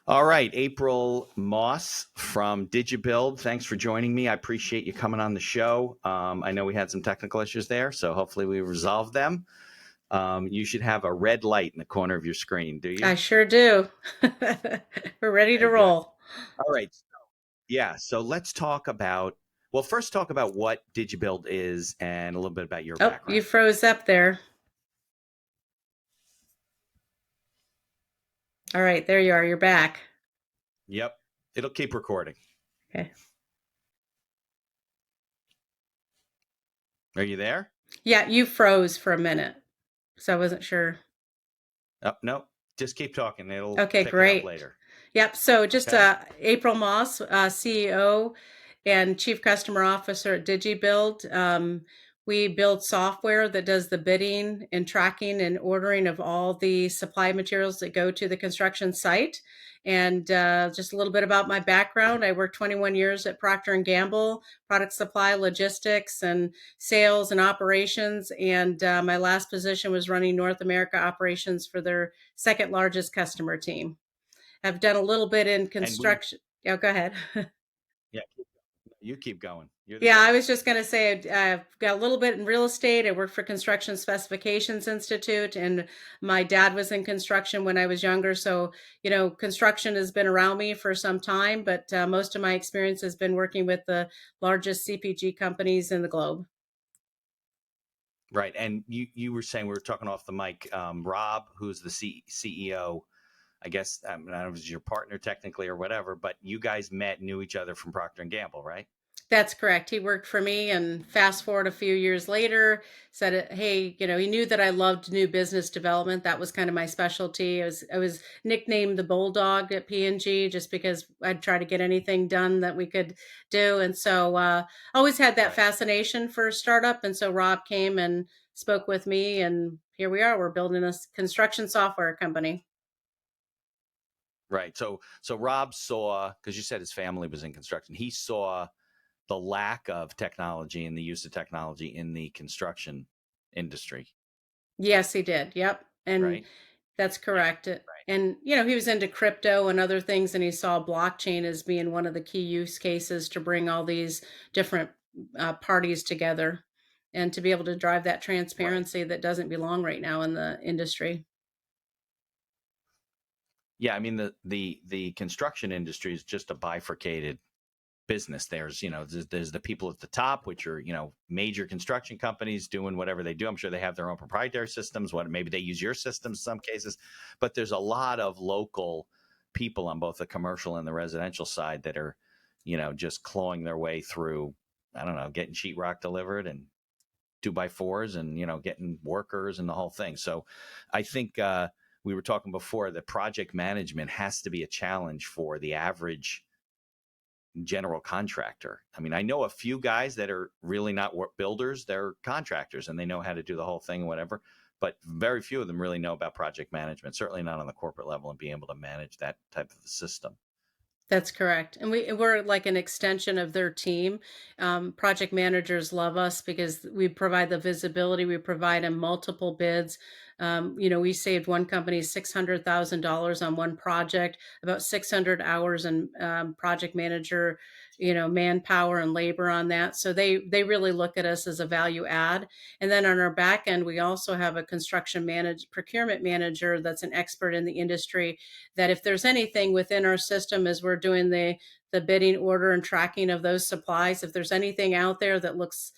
All right, April Moss from Digibuild. Thanks for joining me. I appreciate you coming on the show. I know we had some technical issues there, so hopefully we resolved them. You should have a red light in the corner of your screen, do you? I sure do. We're ready to Okay, good. roll. All right. Yeah, so let's talk about, well, first talk about what Digibuild is and a little bit about your Oh, you background. froze up there. All right, there you are. You're back. Yep, it'll keep recording. Okay. Are you there? Yeah, you froze for a minute, so I wasn't sure. Oh, no, just keep talking. It'll Okay, pick it up great. later. Yep. So just Okay? April Moss, CEO and Chief Customer Officer at Digibuild. We build software that does the bidding and tracking and ordering of all the supply materials that go to the construction site. And just a little bit about my background. I worked 21 years at Procter and Gamble, product supply, logistics, and sales and operations. And my last position was running North America operations for their second largest customer team. I've done a little bit in And we, construction. Oh, go ahead. yeah, you keep going. You're the Yeah, I guest. was just going to say I've got a little bit in real estate. I worked for Construction Specifications Institute, and my dad was in construction when I was younger. So, construction has been around me for some time, but most of my experience has been working with the largest CPG companies in the globe. Right. And you were saying, we were talking off the mic, Rob, who's the CEO, I guess, I don't know if it's your partner technically or whatever, but you guys knew each other from Procter and Gamble, right? That's correct. He worked for me, and fast forward a few years later, said, "Hey, he knew that I loved new business development. That was kind of my specialty. I was nicknamed the Bulldog at P&G just because I'd try to get anything done that we could do, and so always had that Right. fascination for startup. And so Rob came and spoke with me, and here we are. We're building a construction software company. Right. So Rob saw, because you said his family was in construction, he saw the lack of technology and the use of technology in the construction industry, Yes, he did. Yep. And right? that's Yeah. correct. Right. And, he was into crypto and other things, and he saw blockchain as being one of the key use cases to bring all these different parties together and to be able to drive that Right. transparency that doesn't belong right now in the industry. Yeah. I mean, the construction industry is just a bifurcated business. There's the people at the top, which are major construction companies doing whatever they do. I'm sure they have their own proprietary systems. What maybe they use your systems in some cases, but there's a lot of local people on both the commercial and the residential side that are just clawing their way through. I don't know, getting sheetrock delivered and 2x4s and getting workers and the whole thing. So I think we were talking before that project management has to be a challenge for the average general contractor. I mean, I know a few guys that are really not builders, they're contractors and they know how to do the whole thing and whatever, but very few of them really know about project management, certainly not on the corporate level and being able to manage that type of a system. That's correct. And we're like an extension of their team. Project managers love us because we provide the visibility. We provide them multiple bids. We saved one company $600,000 on one project, about 600 hours in project manager, manpower and labor on that. So they really look at us as a value add. And then on our back end, we also have a procurement manager that's an expert in the industry, that if there's anything within our system as we're doing the bidding, order, and tracking of those supplies, if there's anything out there that looks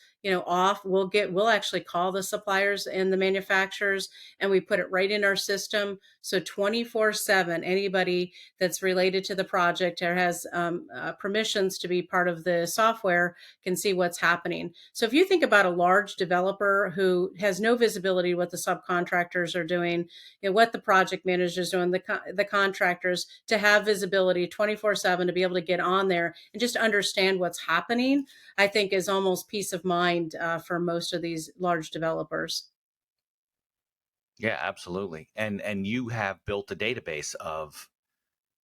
off, we'll actually call the suppliers and the manufacturers, and we put it right in our system. So 24/7, anybody that's related to the project or has permissions to be part of the software can see what's happening. So if you think about a large developer who has no visibility what the subcontractors are doing, what the project managers doing, the contractors, to have visibility 24/7, to be able to get on there and just understand what's happening, I think is almost peace of mind for most of these large developers. Yeah, absolutely. And you have built a database of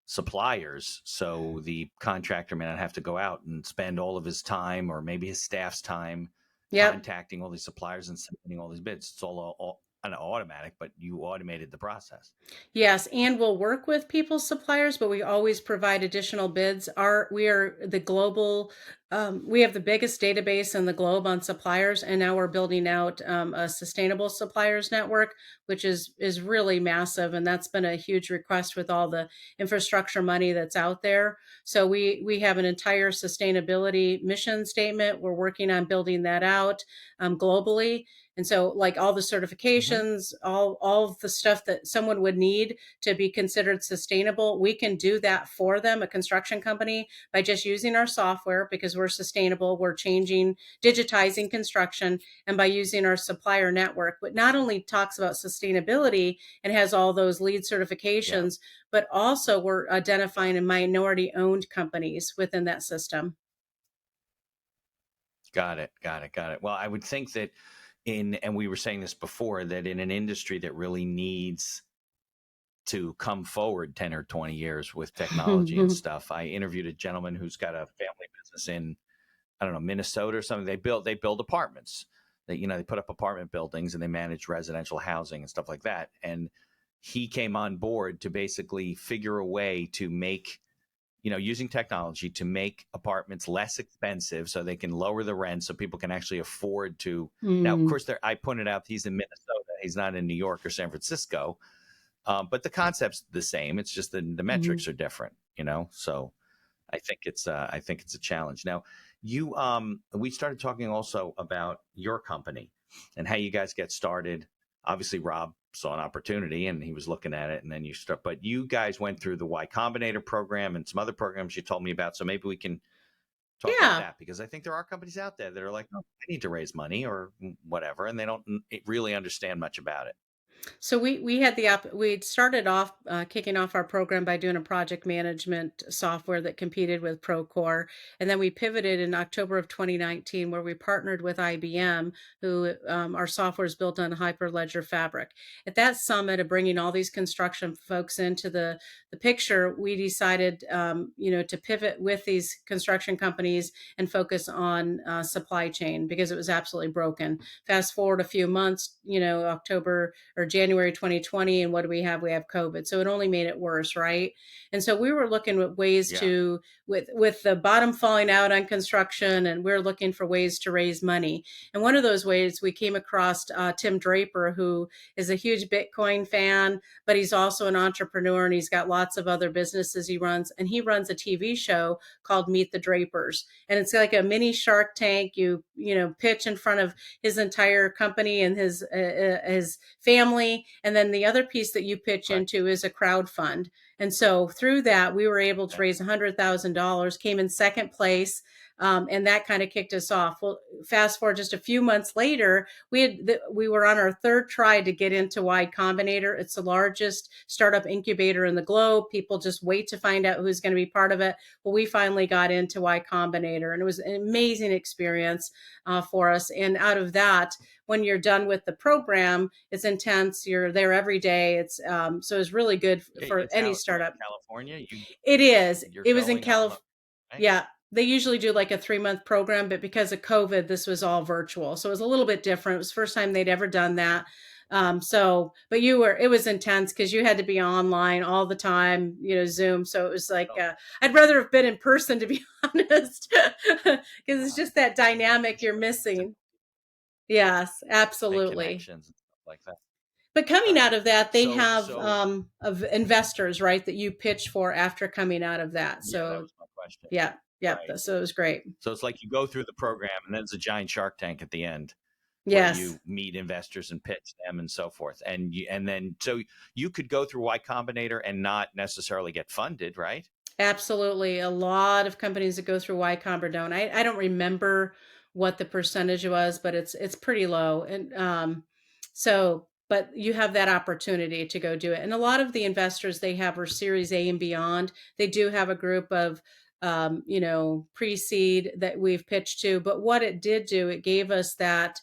suppliers, so the contractor may not have to go out and spend all of his time or maybe his staff's time Yep. contacting all these suppliers and submitting all these bids. It's all an automatic, but you automated the process. Yes, and we'll work with people's suppliers, but we always provide additional bids. We are the global, we have the biggest database in the globe on suppliers, and now we're building out a sustainable suppliers network, which is really massive, and that's been a huge request with all the infrastructure money that's out there. So we have an entire sustainability mission statement. We're working on building that out globally. And so like all the Hmm. certifications, all of the stuff that someone would need to be considered sustainable, we can do that for them, a construction company, by just using our software because we're sustainable, we're changing, digitizing construction, and by using our supplier network. But not only talks about sustainability and has all those LEED Yeah. certifications, but also we're identifying minority owned companies within that system. Got it. Got it. Got it. Well, I would think that and we were saying this before, that in an industry that really needs to come forward 10 or 20 years with technology and stuff. I interviewed a gentleman who's got a family business in, I don't know, Minnesota or something. They build apartments. They put up apartment buildings and they manage residential housing and stuff like that. And he came on board to basically figure a way to make, using technology to make apartments less expensive so they can lower the rent so people can actually afford to. Now, of Mm, course, I pointed out he's in Minnesota. He's not in New York or San Francisco, but the concept's the same. It's just the mhm. metrics are different. So I think it's a challenge. Now, we started talking also about your company and how you guys get started. Obviously, Rob saw an opportunity and he was looking at it, and then you start. But you guys went through the Y Combinator program and some other programs you told me about. So maybe we can talk about Yeah. that, because I think there are companies out there that are like, oh, I need to raise money or whatever, and they don't really understand much about it. So we had we started off kicking off our program by doing a project management software that competed with Procore, and then we pivoted in October of 2019 where we partnered with IBM, who our software is built on Hyperledger Fabric. At that summit of bringing all these construction folks into the picture, we decided to pivot with these construction companies and focus on supply chain because it was absolutely broken. Fast forward a few months, October or January 2020, and what do we have? We have COVID. So it only made it worse, right? And so we were looking at ways Yeah. to, with the bottom falling out on construction, and we're looking for ways to raise money. And one of those ways we came across Tim Draper, who is a huge Bitcoin fan, but he's also an entrepreneur and he's got lots of other businesses he runs. And he runs a TV show called Meet the Drapers, and it's like a mini Shark Tank. You pitch in front of his entire company and his family, and then the other piece that you pitch Right. into is a crowd fund. And so through that, we were able to Okay. raise $100,000, came in second place. And that kind of kicked us off. Well, fast forward just a few months later, we were on our third try to get into Y Combinator. It's the largest startup incubator in the globe. People just wait to find out who's going to be part of it. Well, we finally got into Y Combinator, and it was an amazing experience for us. And out of that, when you're done with the program, it's intense. You're there every day. So it's really good for It's any out where, in startup. California. It is. You're It was in going on the California. right? Yeah, they usually do like a 3-month program, but because of COVID, this was all virtual, so it was a little bit different. It was the first time they'd ever done that. But it was intense because you had to be online all the time, Zoom. So it was like, Oh, I'd rather have been in person, to be honest, because it's wow. just that Yeah, dynamic I'm you're sure it makes it missing. Yes, make absolutely. connections and stuff like that. But coming Right. out of that, they So have so of investors, right, that you pitch for after coming out of that. yeah, that So was my question. yeah, yeah. Right. So it was great. So it's like you go through the program and then there's a giant Shark Tank at the end where Yes, you meet investors and pitch them and so forth. And then so you could go through Y Combinator and not necessarily get funded, right? absolutely. A lot of companies that go through Y Combinator. I don't remember what the percentage was, but it's pretty low. And but you have that opportunity to go do it. And a lot of the investors they have are Series A and beyond. They do have a group of pre-seed that we've pitched to. But what it did do, it gave us that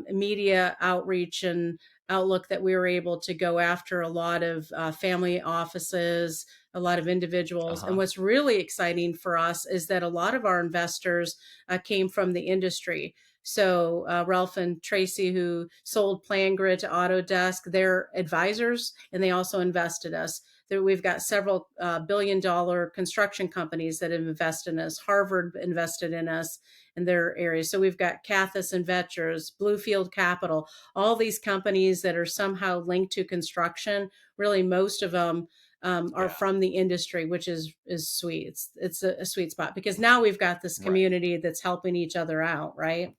media outreach and outlook that we were able to go after a lot of family offices, a lot of individuals. And Uh-huh. what's really exciting for us is that a lot of our investors came from the industry. So Ralph and Tracy, who sold PlanGrid to Autodesk, they're advisors, and they also invested us. We've got several billion-dollar construction companies that have invested in us. Harvard invested in us in their areas. So we've got Cathus and Ventures, Bluefield Capital, all these companies that are somehow linked to construction. Really, most of them are Yeah. from the industry, which is sweet. It's a sweet spot because now we've got this Right. community that's helping each other out, right?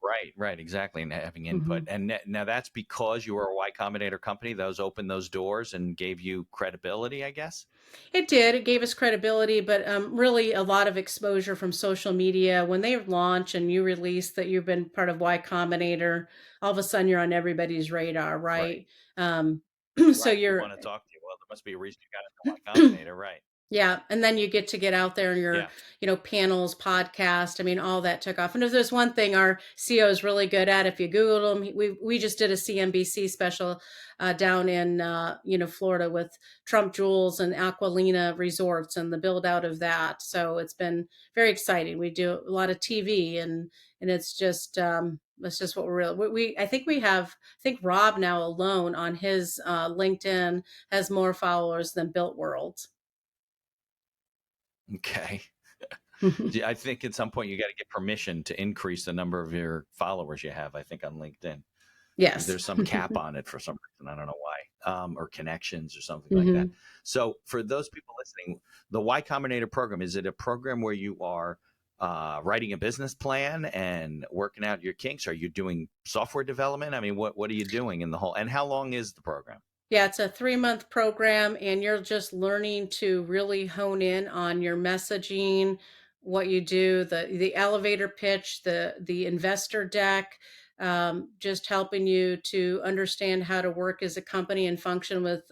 Right, right, exactly, and having input. Hmm. And now that's because you were a Y Combinator company. Those opened those doors and gave you credibility, I guess. It did. It gave us credibility, but really a lot of exposure from social media. When they launch and you release that you've been part of Y Combinator, all of a sudden you're on everybody's radar, Right, right? Um, so right. They you're want to talk to you. Well, there must be a reason you got into Y Combinator, right? Yeah, and then you get out there and your, Yeah, panels, podcast. I mean, all that took off. And if there's one thing our CEO is really good at, if you Google him, we just did a CNBC special down in Florida with Trump Jewels and Aqualina Resorts and the build out of that. So it's been very exciting. We do a lot of TV and it's just what we're real. I think Rob now alone on his LinkedIn has more followers than Built World. okay. I think at some point you got to get permission to increase the number of your followers you have. I think on LinkedIn. Yes. There's some cap on it for some reason. I don't know why, or connections or something like that. Hmm. So for those people listening, the Y Combinator program, is it a program where you are writing a business plan and working out your kinks? Are you doing software development? I mean, what are you doing in the whole? And how long is the program? Yeah, it's a 3-month program, and you're just learning to really hone in on your messaging, what you do, the elevator pitch, the investor deck, just helping you to understand how to work as a company and function with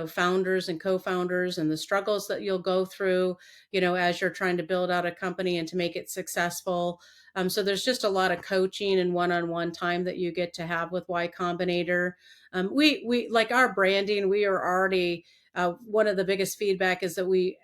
founders and co-founders and the struggles that you'll go through, as you're trying to build out a company and to make it successful. So there's just a lot of coaching and one-on-one time that you get to have with Y Combinator. We like our branding. We are already one of the biggest feedback is that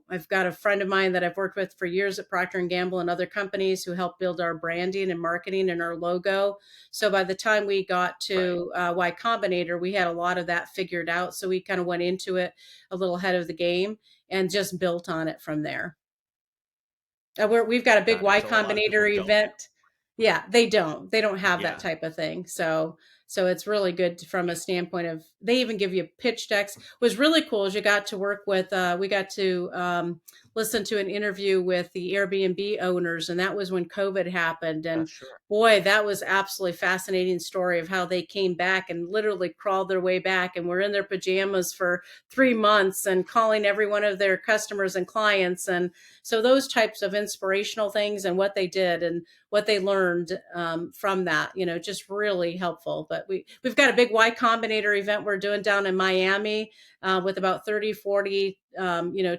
I've got a friend of mine that I've worked with for years at Procter and Gamble and other companies who helped build our branding and marketing and our logo. So by the time we got Right. to Y Combinator, we had a lot of that figured out. So we kind of went into it a little ahead of the game and just built on it from there. We've got a big Got it. Y So a lot of people Combinator don't do. event. Yeah, they don't. They don't have that Yeah. type of thing. So it's really good from a standpoint of they even give you pitch decks. What was really cool is you got to work with we got to listen to an interview with the Airbnb owners, and that was when COVID happened. Yeah. And Sure. boy, that was absolutely fascinating story of how they came back and literally crawled their way back and were in their pajamas for 3 months and calling every one of their customers and clients. And so those types of inspirational things and what they did and what they learned from that, just really helpful. But we've got a big Y Combinator event we're doing down in Miami with about 30, 40,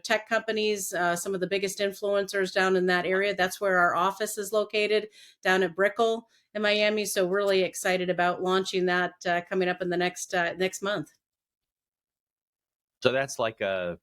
tech companies, some of the biggest influencers down in that area. That's where our office is located, down at Brickell in Miami. So really excited about launching that coming up in the next month. So that's like I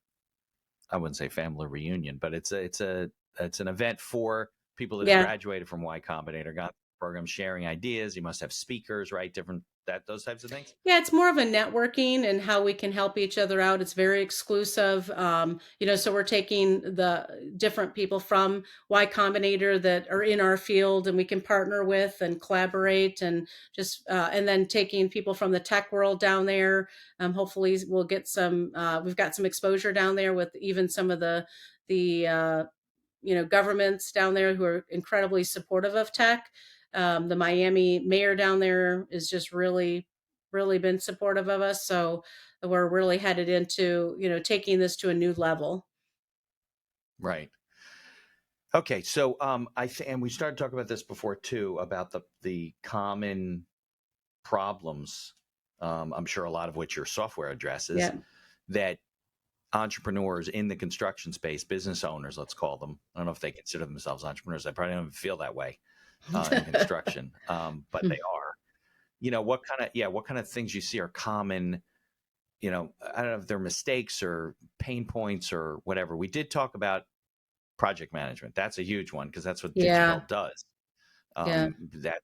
wouldn't say family reunion, but it's an event for people that have Yeah. graduated from Y Combinator, got the program, sharing ideas. You must have speakers, right? Different that those types of things. Yeah, it's more of a networking and how we can help each other out. It's very exclusive. So we're taking the different people from Y Combinator that are in our field and we can partner with and collaborate and and then taking people from the tech world down there. Hopefully we'll get we've got some exposure down there with even some of the governments down there who are incredibly supportive of tech. The Miami mayor down there is just really, really been supportive of us. So we're really headed into, taking this to a new level. Right. Okay. So and we started talking about this before too about the common problems. I'm sure a lot of which your software addresses Yeah. that entrepreneurs in the construction space, business owners, let's call them. I don't know if they consider themselves entrepreneurs. I probably don't even feel that way in construction, but they are. What kind of things you see are common? I don't know if they're mistakes or pain points or whatever. We did talk about project management. That's a huge one because that's what Yeah. Digibuild does. Yeah. That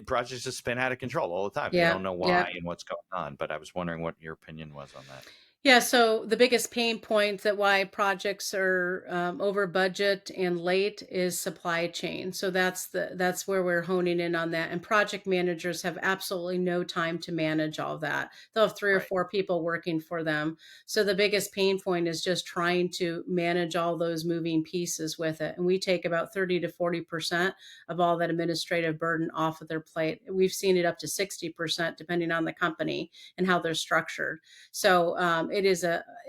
projects just spin out of control all the time. They Yeah. don't know Yeah. why and what's going on. But I was wondering what your opinion was on that. Yeah, so the biggest pain points that why projects are over budget and late is supply chain. So that's where we're honing in on that. And project managers have absolutely no time to manage all that. They'll have three or Right. four people working for them. So the biggest pain point is just trying to manage all those moving pieces with it. And we take about 30 to 40% of all that administrative burden off of their plate. We've seen it up to 60% depending on the company and how they're structured. So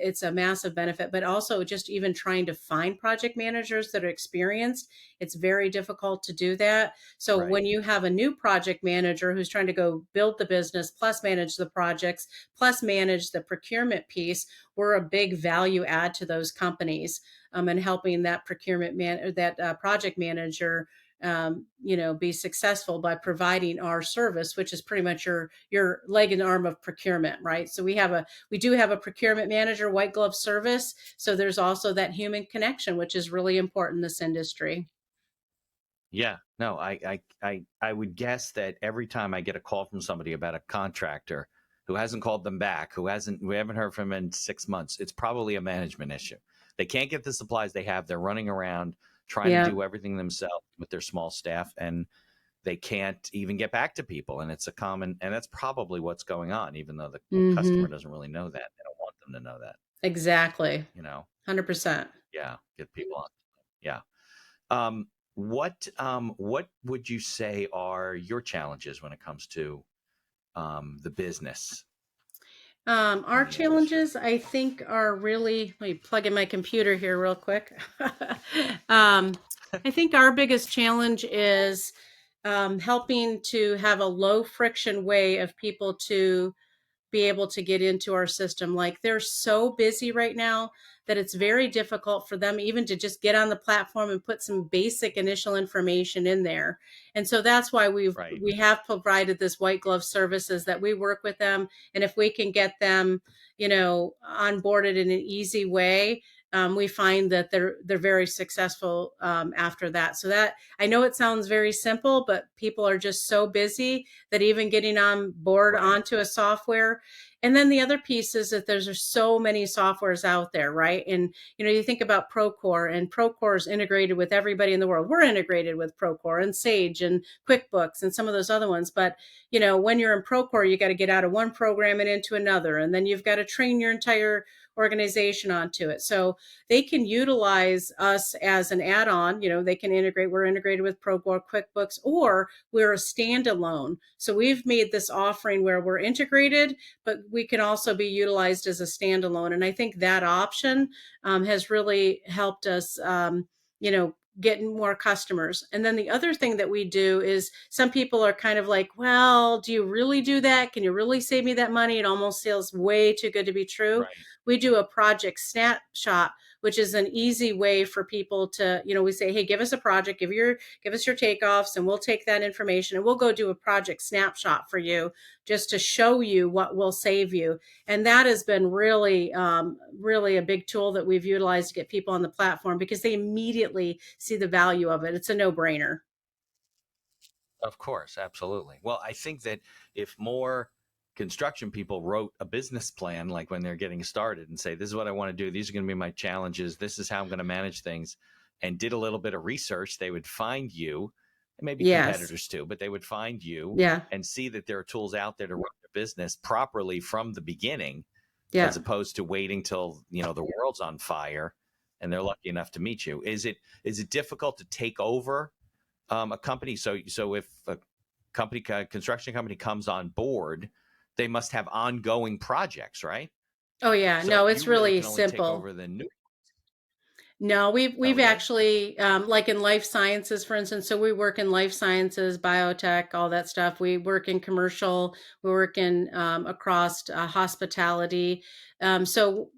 it's a massive benefit, but also just even trying to find project managers that are experienced, it's very difficult to do that. So Right. when you have a new project manager who's trying to go build the business, plus manage the projects, plus manage the procurement piece, we're a big value add to those companies, and helping that project manager be successful by providing our service, which is pretty much your leg and arm of procurement, right? So we do have a procurement manager, white glove service. So there's also that human connection, which is really important in this industry. Yeah. No, I would guess that every time I get a call from somebody about a contractor who hasn't called them back, we haven't heard from him in 6 months, it's probably a management issue. They can't get the supplies they have. They're running around trying to Yeah. do everything themselves with their small staff, and they can't even get back to people. And and that's probably what's going on, even though the customer Hmm. doesn't really know that. They don't want them to know that, Exactly. you know? 100%. Yeah. Get people on. Yeah. What would you say are your challenges when it comes to the business in Our the industry? challenges, I think, are really, let me plug in my computer here real quick. um, I think our biggest challenge is helping to have a low friction way of people to be able to get into our system. Like they're so busy right now that it's very difficult for them even to just get on the platform and put some basic initial information in there. And so that's why Right. we have provided this white glove services that we work with them. And if we can get them, onboarded in an easy way, we find that they're very successful after that. So that I know it sounds very simple, but people are just so busy that even getting on board Right. onto a software. And then the other piece is that there's so many softwares out there, right? And you think about Procore, and Procore is integrated with everybody in the world. We're integrated with Procore and Sage and QuickBooks and some of those other ones. But when you're in Procore, you got to get out of one program and into another, and then you've got to train your entire organization onto it. So they can utilize us as an add-on. They can integrate. We're integrated with Procore, QuickBooks, or we're a standalone. So we've made this offering where we're integrated, but we can also be utilized as a standalone. And I think that option has really helped us, getting more customers. And then the other thing that we do is some people are kind of like, well, do you really do that? Can you really save me that money? It almost feels way too good to be true. Right. We do a project snapshot, which is an easy way for people to, we say, hey, give us a project, give us your takeoffs, and we'll take that information and we'll go do a project snapshot for you just to show you what will save you. And that has been really, really a big tool that we've utilized to get people on the platform because they immediately see the value of it. It's a no brainer. Of course. Absolutely. Well, I think that if more construction people wrote a business plan, like when they're getting started, and say, this is what I want to do, these are going to be my challenges, this is how I'm going to manage things, and did a little bit of research, they would find you, and maybe Yes. competitors too, but they would find you Yeah. and see that there are tools out there to run their business properly from the beginning, as Yeah. opposed to waiting till the world's on fire and they're lucky enough to meet you. Is it difficult to take over a company? So if a construction company comes on board, they must have ongoing projects, right? Oh yeah. So No, you it's really really can only take simple. over the new. No, we've Oh, really? actually like in life sciences, for instance. So we work in life sciences, biotech, all that stuff. We work in commercial. We work in across hospitality. So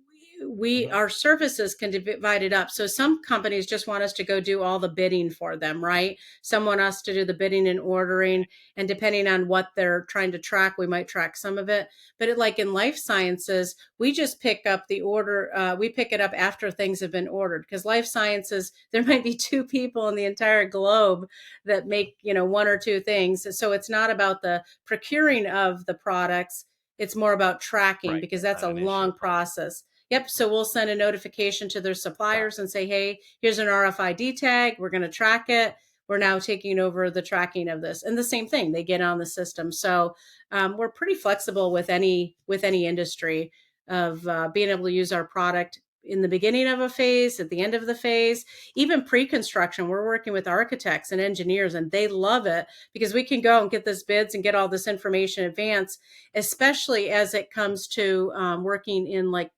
Hmm. our services can divide it up. So some companies just want us to go do all the bidding for them, right? Some want us to do the bidding and ordering, and depending on what they're trying to track, we might track some of it. But like in life sciences, we just pick up the order. We pick it up after things have been ordered, because life sciences, there might be two people in the entire globe that make, one or two things. So it's not about the procuring of the products. It's more about tracking, Right. because That's that's not a an issue. long process. Yep. So we'll send a notification to their Got suppliers and say, hey, here's an RFID tag. We're going to track it. We're now taking over the tracking of this. And the same thing, they get on the system. So we're pretty flexible with any industry of being able to use our product in the beginning of a phase, at the end of the phase, even pre-construction. We're working with architects and engineers, and they love it because we can go and get this bids and get all this information in advance, especially as it comes to working in like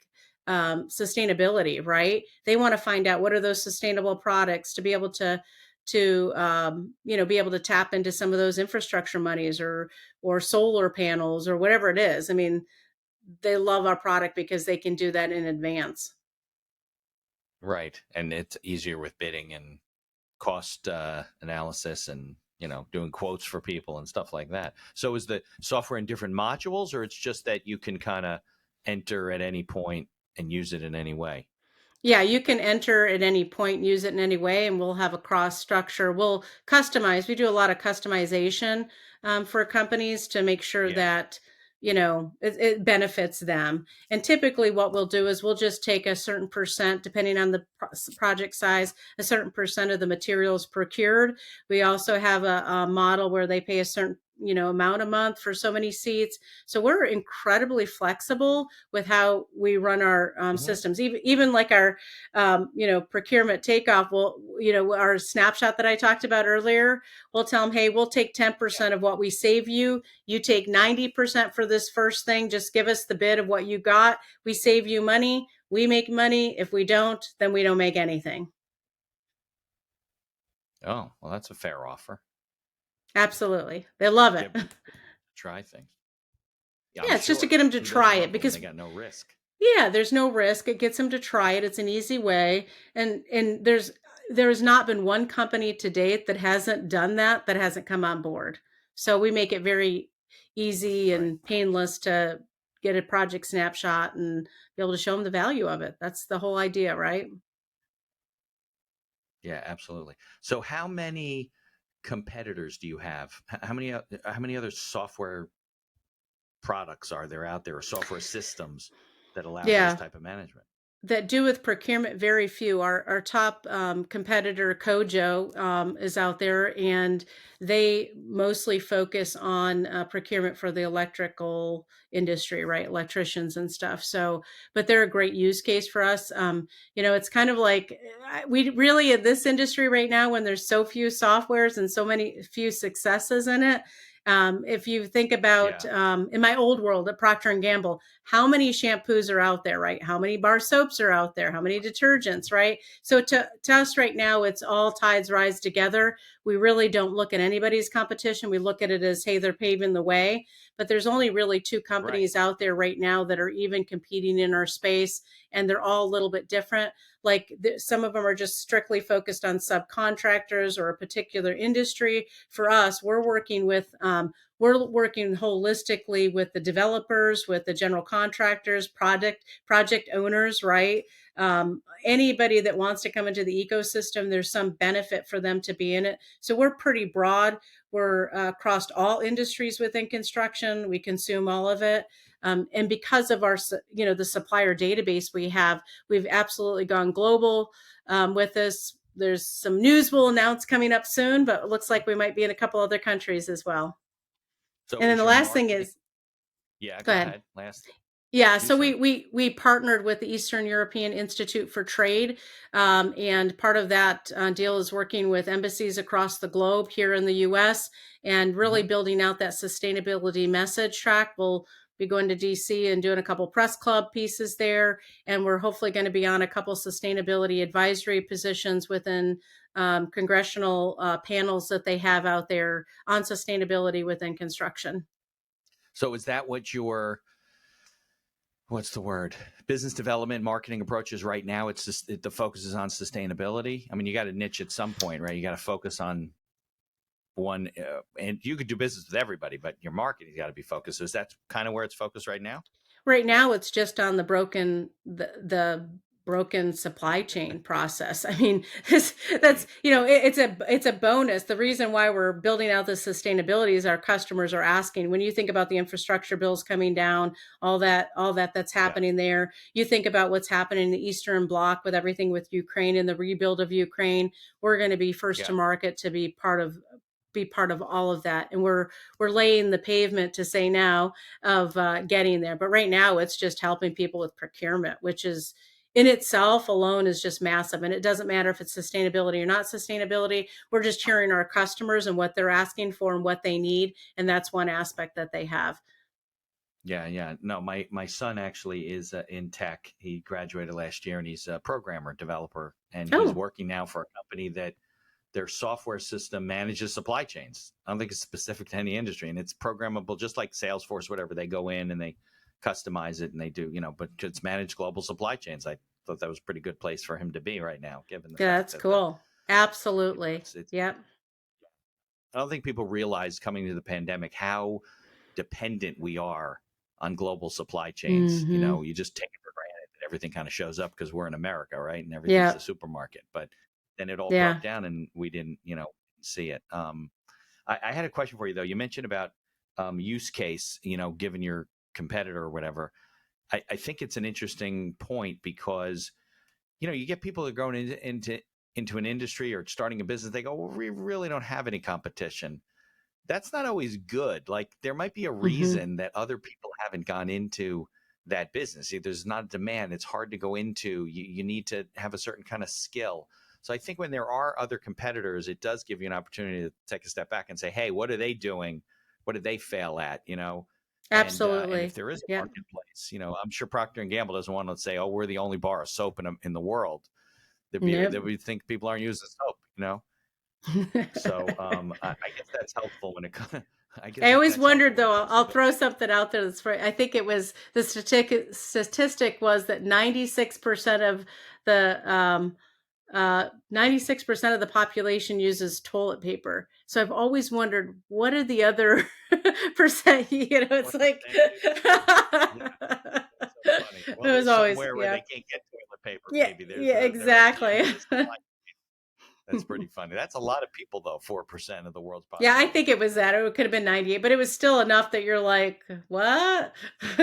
sustainability, right? They want to find out what are those sustainable products to be able to be able to tap into some of those infrastructure monies, or solar panels, or whatever it is. I mean, they love our product because they can do that in advance. Right. And it's easier with bidding and cost analysis, and doing quotes for people and stuff like that. So is the software in different modules, or it's just that you can kind of enter at any point and use it in any way? Yeah, you can enter at any point, use it in any way, and we'll have a cross structure. We'll customize. We do a lot of customization for companies to make sure Yeah. that it benefits them. And typically, what we'll do is we'll just take a certain percent, depending on the project size, a certain percent of the materials procured. We also have a model where they pay a certain amount a month for so many seats. So we're incredibly flexible with how we run our Hmm. systems. Even like our procurement takeoff, will our snapshot that I talked about earlier, we'll tell them, hey, we'll take 10% of what we save you. You take 90% for this first thing. Just give us the bid of what you got. We save you money. We make money. If we don't, then we don't make anything. Oh, well, that's a fair offer. Absolutely. They love it. Get people to try things. Yeah, I'm Yeah, it's just to sure. get them to Who try doesn't it, love it when because they got no risk? yeah, there's no risk. It gets them to try it. It's an easy way. And there's not been one company to date that hasn't done that, that hasn't come on board. So we make it very easy Right. and painless to get a project snapshot and be able to show them the value of it. That's the whole idea, right? Yeah, absolutely. So how many competitors do you have? How many other software products are there out there, or software systems that allows this Yeah. type of management? That do with procurement, very few. Our top competitor, Kojo, is out there, and they mostly focus on procurement for the electrical industry, right? Electricians and stuff. So, but they're a great use case for us. It's kind of like we really, in this industry right now, when there's so few softwares and so many few successes in it. If you think about Yeah. in my old world at Procter and Gamble, how many shampoos are out there, right? How many bar soaps are out there? How many detergents, right? So to us right now, it's all tides rise together. We really don't look at anybody's competition. We look at it as, hey, they're paving the way. But there's only really two Right. companies out there right now that are even competing in our space, and they're all a little bit different. Like some of them are just strictly focused on subcontractors or a particular industry. For us, we're working holistically with the developers, with the general contractors, project owners, right? Anybody that wants to come into the ecosystem, there's some benefit for them to be in it. So we're pretty broad. We're across all industries within construction. We consume all of it. And because of our, the supplier database we have, we've absolutely gone global with this. There's some news we'll announce coming up soon, but it looks like we might be in a couple other countries as well. So And then is the your last thing marketing? is, Yeah, go go ahead. ahead. Last. Yeah, You so we say. we we partnered with the Eastern European Institute for Trade, and part of that deal is working with embassies across the globe here in the U.S. and really Hmm. building out that sustainability message track. We'll be going to D.C. and doing a couple press club pieces there, and we're hopefully going to be on a couple sustainability advisory positions within congressional panels that they have out there on sustainability within construction. So is that what what's the word? Business development, marketing approaches right now. It's just the focus is on sustainability. I mean, you got to niche at some point, right? You got to focus on one, and you could do business with everybody, but your marketing's got to be focused. So is that kind of where it's focused right now? Right now, it's just on the broken supply chain process. I mean, that's Right. it's a bonus. The reason why we're building out the sustainability is our customers are asking. When you think about the infrastructure bills coming down, all that that's Yeah. happening there, you think about what's happening in the Eastern Bloc with everything with Ukraine and the rebuild of Ukraine. We're going to be first Yeah. to market to be part of all of that, and we're laying the pavement to say now of getting there. But right now, it's just helping people with procurement, which is in itself alone is just massive. And it doesn't matter if it's sustainability or not sustainability. We're just hearing our customers and what they're asking for and what they need. And that's one aspect that they have. Yeah, yeah. No, my son actually is in tech. He graduated last year, and he's a programmer, developer, and he's Oh, working now for a company that their software system manages supply chains. I don't think it's specific to any industry, and it's programmable, just like Salesforce, whatever. They go in and they customize it, and they do, but it's managed global supply chains. I thought that was a pretty good place for him to be right now, given the yeah, fact that's that cool. Absolutely. it's. Yep. I don't think people realize coming to the pandemic how dependent we are on global supply chains. Hmm. You just take it for granted that everything kind of shows up because we're in America, right? And everything's the Yeah. supermarket. But then it all broke Yeah. down and we didn't, see it. I had a question for you though. You mentioned about use case, given your competitor or whatever. I think it's an interesting point because you get people that are going into an industry or starting a business. They go, well, we really don't have any competition. That's not always good. Like there might be a Hmm. reason that other people haven't gone into that business. There's not a demand. It's hard to go into. You need to have a certain kind of skill. So I think when there are other competitors, it does give you an opportunity to take a step back and say, hey, what are they doing? What did they fail at? And if Absolutely. there is a Yep. marketplace, I'm sure Procter and Gamble doesn't want to say, oh, we're the only bar of soap in the world. They Nope. would think people aren't using soap. So I guess that's helpful when it comes. I guess I always that's helpful wondered when though, it I'll comes to I'll building. throw something out there that's right. I think it was the statistic was that 96% of the 96% of the population uses toilet paper. So I've always wondered what are the other percent, it's What like percent use it? Yeah, that's so funny. it Well, was there's always, somewhere where yeah. they can't get toilet paper. Yeah, Maybe yeah, they're at the end exactly. of the supply. That's pretty funny. That's a lot of people though. 4% of the world's Yeah, I think population. it was that. It could have been 98, but it was still enough that you're like, "What?"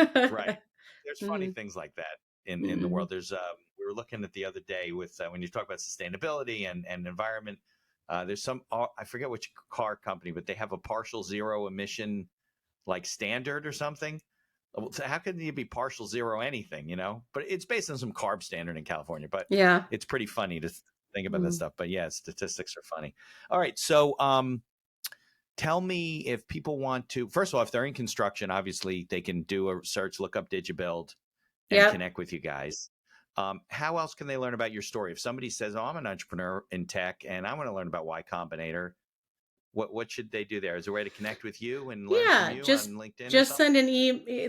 Right. There's funny Mhm, things like that in the mhm. world. There's we were looking at the other day with when you talk about sustainability and environment. There's some I forget which car company, but they have a partial zero emission like standard or something. So how can you be partial zero anything, But it's based on some carb standard in California. But Yeah. it's pretty funny to think about that Mm. stuff. But yeah, statistics are funny. All right, so tell me if people want to. First of all, if they're in construction, obviously they can do a search, look up Digibuild, and Yep. connect with you guys. How else can they learn about your story? If somebody says, "Oh, I'm an entrepreneur in tech, and I want to learn about Y Combinator," what should they do there? Is there a way to connect with you and learn from Yeah, you just on LinkedIn or just something? send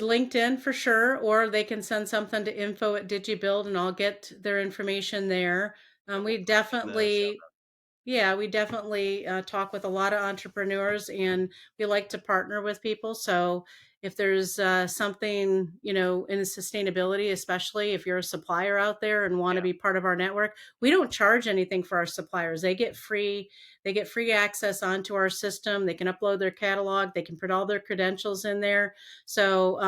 LinkedIn for sure, or they can send something to info@digibuild, and I'll get their information there. We'll We put it in the show definitely notes. Yeah, we definitely talk with a lot of entrepreneurs, and we like to partner with people. So if there's something, in sustainability, especially if you're a supplier out there and want to Yeah, be part of our network, we don't charge anything for our suppliers. They get free access onto our system. They can upload their catalog. They can put all their credentials in there. So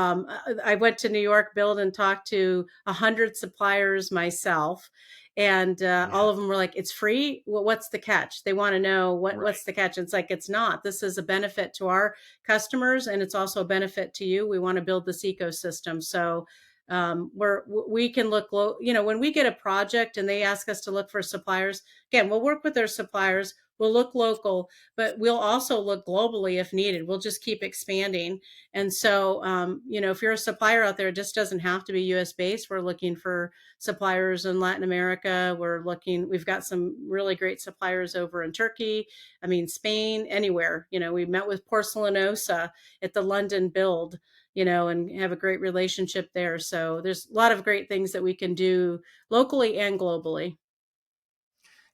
I went to New York, Build, and talked to 100 suppliers myself, and all yeah, of them were like, it's free. Well, what's the catch? They want to know what's right. the catch. It's like, it's not. This is a benefit to our customers, and it's also a benefit to you. We want to build this ecosystem. So we can when we get a project and they ask us to look for suppliers, again, we'll work with their suppliers. We'll look local, but we'll also look globally if needed. We'll just keep expanding. And so, if you're a supplier out there, it just doesn't have to be US based. We're looking for suppliers in Latin America. We've got some really great suppliers over in Turkey. I mean, Spain, anywhere. We met with Porcelanosa at the London Build. and have a great relationship there. So there's a lot of great things that we can do locally and globally.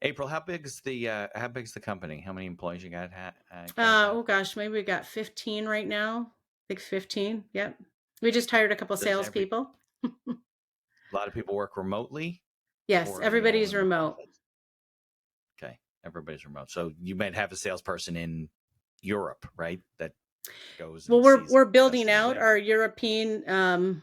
April, how big's the company? How many employees you guys have? Oh gosh, maybe we got 15 right now. I think 15. Yep. We just hired a couple Does every salespeople. A lot of people work remotely, Yes, or are they all everybody's in the remote. office? Okay, everybody's remote. So you might have a salesperson in Europe, right? That goes Well, and we're sees we're building customers out there. our European,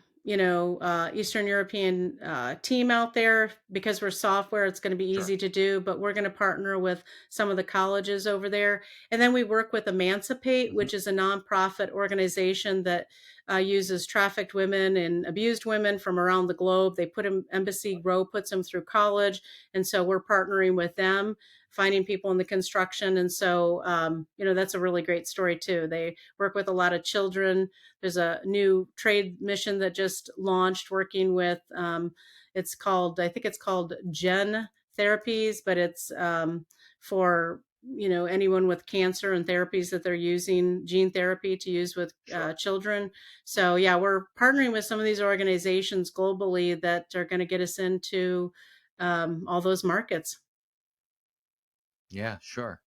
Eastern European team out there because we're software. It's going to be Sure. easy to do, but we're going to partner with some of the colleges over there, and then we work with Emancipate, Hmm. which is a nonprofit organization that uses trafficked women and abused women from around the globe. They put them Embassy Row puts them through college, and so we're partnering with them, finding people in the construction, and so that's a really great story too. They work with a lot of children. There's a new trade mission that just launched working with, I think it's called Gen Therapies, but it's for anyone with cancer and therapies that they're using gene therapy to use with Sure. children. So yeah, we're partnering with some of these organizations globally that are going to get us into all those markets. Yeah, sure.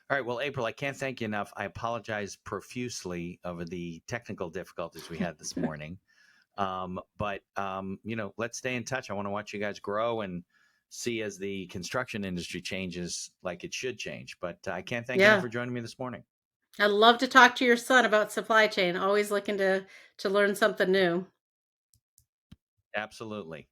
All right. Well, April, I can't thank you enough. I apologize profusely over the technical difficulties we had this morning. But let's stay in touch. I want to watch you guys grow and see as the construction industry changes like it should change. But I can't thank you enough Yeah, for joining me this morning. I'd love to talk to your son about supply chain. Always looking to learn something new. Absolutely.